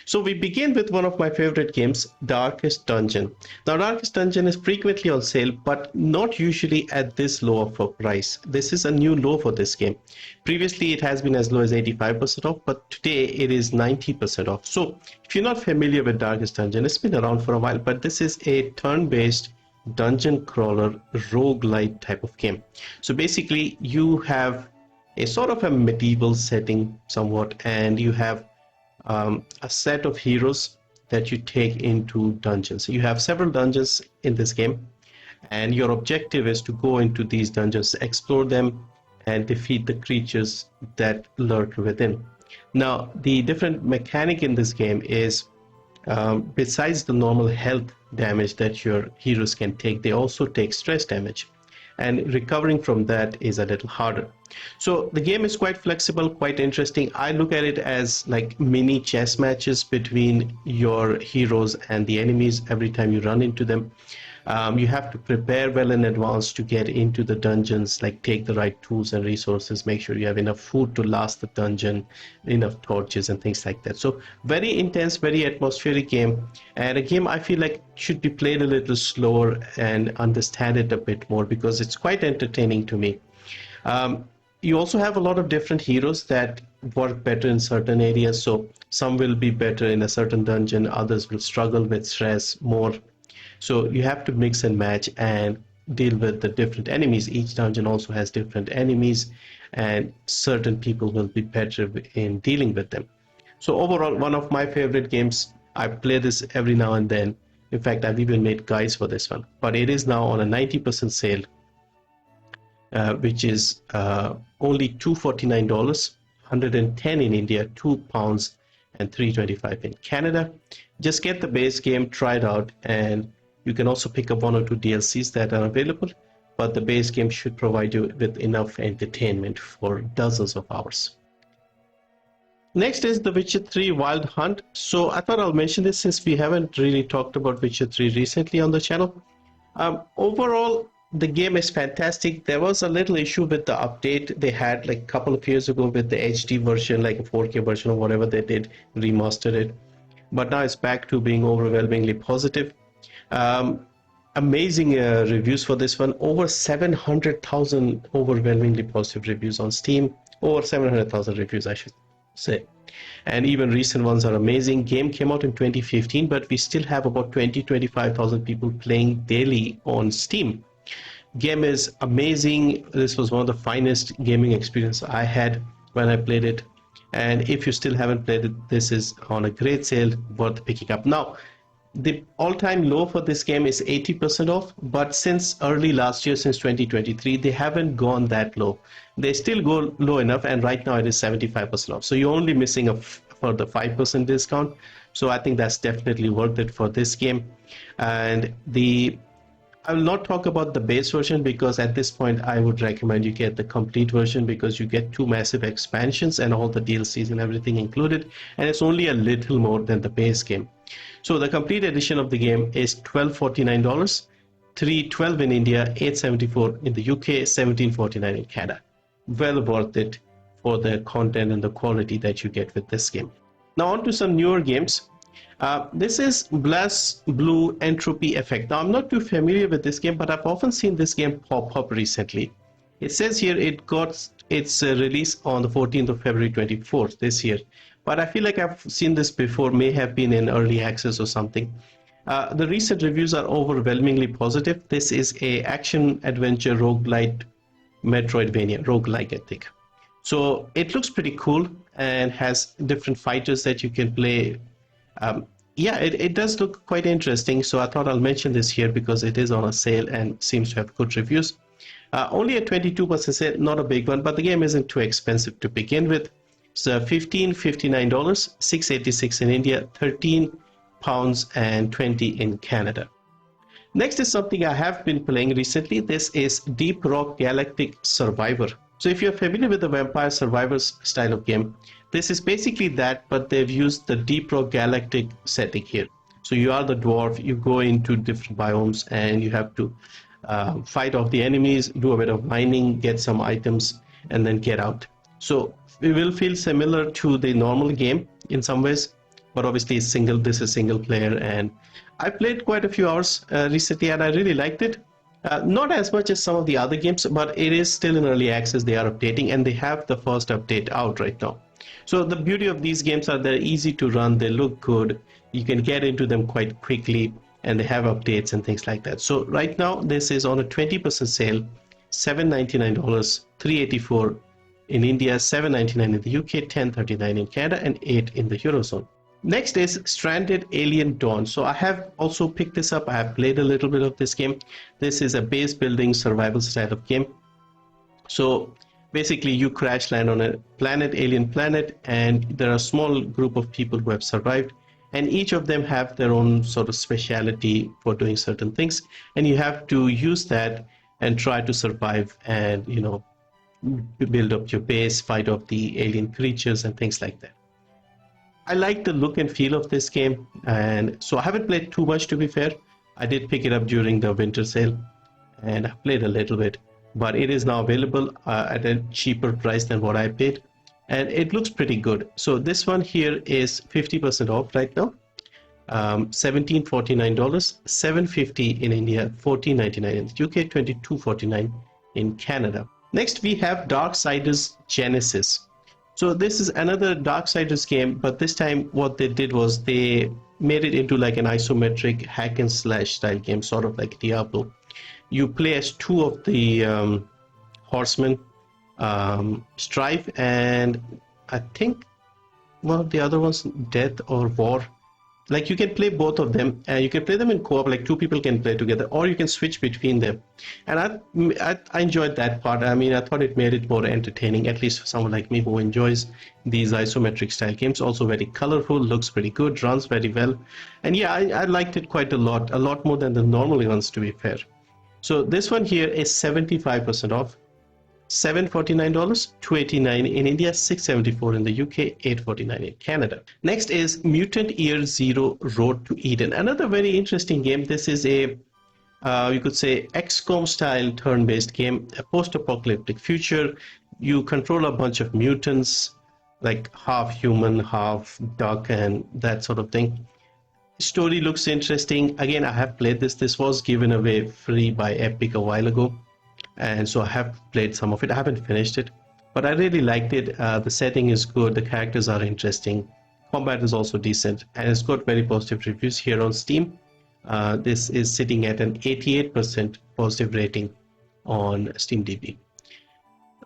So we begin with one of my favorite games, Darkest Dungeon. Now Darkest Dungeon is frequently on sale, but not usually at this low of a price. This is a new low for this game. Previously it has been as low as 85% off, but today it is 90% off. So if you're not familiar with Darkest Dungeon, it's been around for a while, but this is a turn-based dungeon crawler roguelite type of game. So basically you have a sort of a medieval setting somewhat, and you have a set of heroes that you take into dungeons. You have several dungeons in this game, and your objective is to go into these dungeons, explore them, and defeat the creatures that lurk within. Now, the different mechanic in this game is besides the normal health damage that your heroes can take, they also take stress damage, and recovering from that is a little harder. So the game is quite flexible, quite interesting. I look at it as like mini chess matches between your heroes and the enemies every time you run into them. You have to prepare well in advance to get into the dungeons, like take the right tools and resources, make sure you have enough food to last the dungeon, enough torches and things like that. So very intense, very atmospheric game, and a game I feel like should be played a little slower and understand it a bit more, because it's quite entertaining to me. You also have a lot of different heroes that work better in certain areas. So some will be better in a certain dungeon, others will struggle with stress more. So you have to mix and match and deal with the different enemies. Each dungeon also has different enemies, and certain people will be better in dealing with them. So overall, one of my favorite games. I play this every now and then. In fact, I've even made guides for this one, but it is now on a 90% sale, which is only $249, $110 in India, £2 and $3.25 in Canada. Just get the base game, try it out, and you can also pick up one or two DLCs that are available, but the base game should provide you with enough entertainment for dozens of hours. Next is The Witcher 3 Wild Hunt. So I thought I'll mention this since we haven't really talked about Witcher 3 recently on the channel. Overall, the game is fantastic. There was a little issue with the update they had like a couple of years ago with the HD version, like a 4K version or whatever they did, remastered it. But now it's back to being overwhelmingly positive. Amazing reviews for this one. Over 700,000 overwhelmingly positive reviews on Steam. Over 700,000 reviews, I should say. And even recent ones are amazing. Game came out in 2015, but we still have about 20-25,000 people playing daily on Steam. Game is amazing. This was one of the finest gaming experience I had when I played it. And if you still haven't played it, this is on a great sale, worth picking up. Now, the all-time low for this game is 80% off, but since early last year, since 2023, they haven't gone that low. They still go low enough, and right now it is 75% off. So you're only missing for the 5% discount. So I think that's definitely worth it for this game. And I will not talk about the base version, because at this point I would recommend you get the complete version, because you get 2 massive expansions and all the DLCs and everything included, and it's only a little more than the base game. So the complete edition of the game is $1249, $312 in India, $874 in the UK, $1749 in Canada. Well worth it for the content and the quality that you get with this game. Now on to some newer games. This is BlazBlue Entropy Effect. Now I'm not too familiar with this game, but I've often seen this game pop up recently. It says here it got its release on the 14th of February 24th this year, but I feel like I've seen this before, may have been in early access or something. The recent reviews are overwhelmingly positive. This is a action adventure roguelite Metroidvania, roguelike I think. So it looks pretty cool and has different fighters that you can play. Yeah, it does look quite interesting, so I thought I'll mention this here because it is on a sale and seems to have good reviews. Only a 22% sale, not a big one, but the game isn't too expensive to begin with. So $59, $686 in India, £13 and 20 in Canada. Next is something I have been playing recently. This is Deep Rock Galactic Survivor. So if you're familiar with the Vampire Survivors style of game, this is basically that, but they've used the Deep Rock Galactic setting here. So you are the dwarf, you go into different biomes and you have to fight off the enemies, do a bit of mining, get some items, and then get out. So it will feel similar to the normal game in some ways, but obviously it's this is single player, and I played quite a few hours recently, and I really liked it. Not as much as some of the other games, but it is still in early access. They are updating, and they have the first update out right now. So the beauty of these games are they're easy to run, they look good, you can get into them quite quickly, and they have updates and things like that. So right now this is on a 20% sale, $799, $384 in India, $799 in the UK, $1039 in Canada, and $8 in the Eurozone. Next is Stranded Alien Dawn. So I have also picked this up. I have played a little bit of this game. This is a base building survival style of game. So basically you crash land on a alien planet, and there are a small group of people who have survived, and each of them have their own sort of speciality for doing certain things, and you have to use that and try to survive and, you know, build up your base, fight off the alien creatures and things like that. I like the look and feel of this game, and so I haven't played too much, to be fair. I did pick it up during the winter sale and I played a little bit, but it is now available at a cheaper price than what I paid, and it looks pretty good. So this one here is 50% off right now, $1749, $750 in India, $14.99 in the UK, $22.49 in Canada. Next we have Darksiders Genesis. So this is another Darksiders game, but this time what they did was they made it into like an isometric hack and slash style game, sort of like Diablo. You play as two of the horsemen, Strife, and I think one of the other ones, Death or War. Like you can play both of them, and you can play them in co-op, like two people can play together, or you can switch between them. And I enjoyed that part. I mean, I thought it made it more entertaining, at least for someone like me who enjoys these isometric style games. Also very colorful, looks pretty good, runs very well. And yeah, I liked it quite a lot more than the normal ones, to be fair. So this one here is 75% off, $749, $289 in India, $674 in the UK, $849 in Canada. Next is Mutant Year Zero Road to Eden. Another very interesting game. This is a you could say XCOM style turn-based game, a post-apocalyptic future. You control a bunch of mutants, like half human, half duck, and that sort of thing. Story looks interesting. Again, I have played this. This was given away free by Epic a while ago, and so I have played some of it. I haven't finished it, but I really liked it. The setting is good, the characters are interesting, combat is also decent, and it's got very positive reviews here on Steam. This is sitting at an 88% positive rating on SteamDB.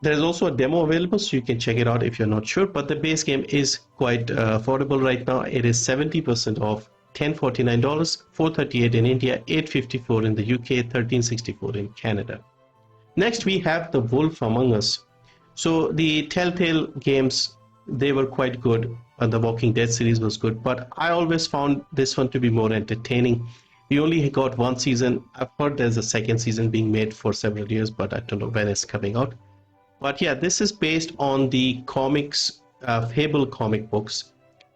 There is also a demo available, so you can check it out if you're not sure, but the base game is quite affordable right now. It is 70% off, $1049, $438 in India, $854 in the UK, $1364 in Canada. Next we have The Wolf Among Us. So the Telltale games, they were quite good, and the Walking Dead series was good, but I always found this one to be more entertaining. We only got one season. I've heard there's a second season being made for several years, but I don't know when it's coming out. But yeah, this is based on the comics, Fable comic books,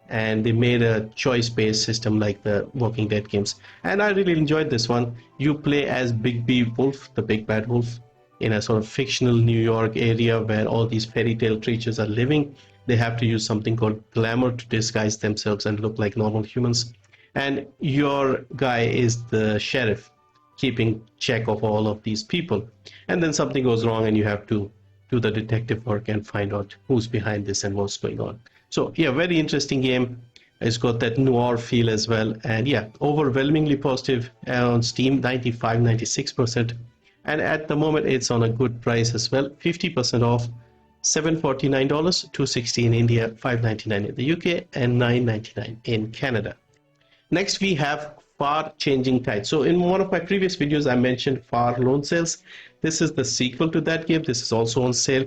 and they made a choice-based system like the Walking Dead games, and I really enjoyed this one. You play as Big B Wolf, the big bad wolf, in a sort of fictional New York area where all these fairy tale creatures are living. They have to use something called glamour to disguise themselves and look like normal humans. And your guy is the sheriff, keeping check of all of these people. And then something goes wrong and you have to do the detective work and find out who's behind this and what's going on. So yeah, very interesting game. It's got that noir feel as well. And yeah, overwhelmingly positive on Steam, 95, 96%. And at the moment it's on a good price as well, 50% off, $749, $260 in India, $599 in the UK, and $999 in Canada. Next we have Far Changing Tides. So in one of my previous videos I mentioned Far Lone Sales. This is the sequel to that game. This is also on sale,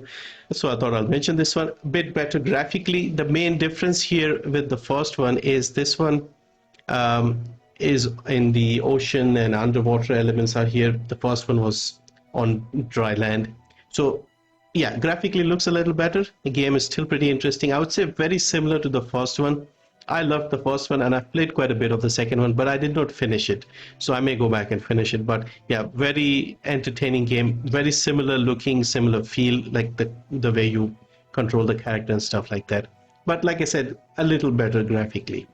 so I thought I'll mention this one. A bit better graphically. The main difference here with the first one is this one is in the ocean and underwater elements are here. The first one was on dry land. So yeah, graphically looks a little better. The game is still pretty interesting. I would say very similar to the first one. I loved the first one and I played quite a bit of the second one, but I did not finish it. So I may go back and finish it. But yeah, very entertaining game, very similar looking, similar feel, like the way you control the character and stuff like that. But like I said, a little better graphically.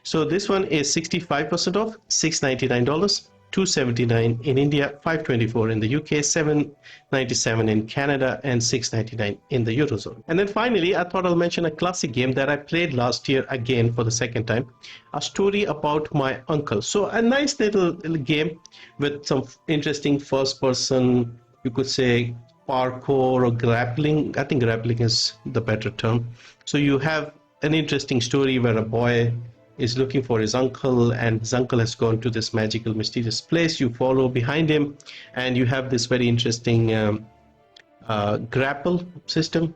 So this one is 65% off, $699, $279 in India, $524 in the UK, $797 in Canada, and $699 in the Eurozone. And then finally, I thought I'll mention a classic game that I played last year again for the second time, A Story About My Uncle. So a nice little game with some interesting first-person, you could say, parkour or grappling. I think grappling is the better term. So you have an interesting story where a boy is looking for his uncle, and his uncle has gone to this magical, mysterious place. You follow behind him, and you have this very interesting grapple system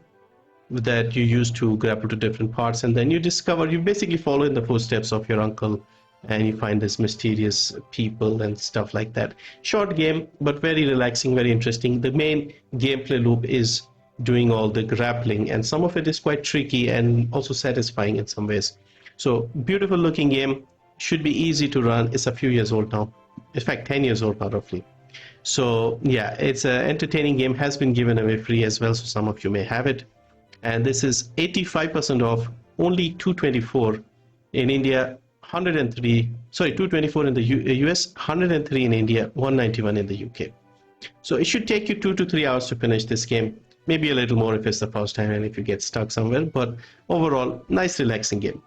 that you use to grapple to different parts, and then you basically follow in the footsteps of your uncle, and you find this mysterious people and stuff like that. Short game, but very relaxing, very interesting. The main gameplay loop is doing all the grappling, and some of it is quite tricky and also satisfying in some ways. So beautiful looking game, should be easy to run. It's a few years old now, in fact 10 years old now roughly. So yeah, it's an entertaining game, has been given away free as well, so some of you may have it. And this is 85% off, only $224 in India, 224 in the US, 103 in India, 191 in the UK. So it should take you 2 to 3 hours to finish this game, maybe a little more if it's the first time and if you get stuck somewhere, but overall nice relaxing game.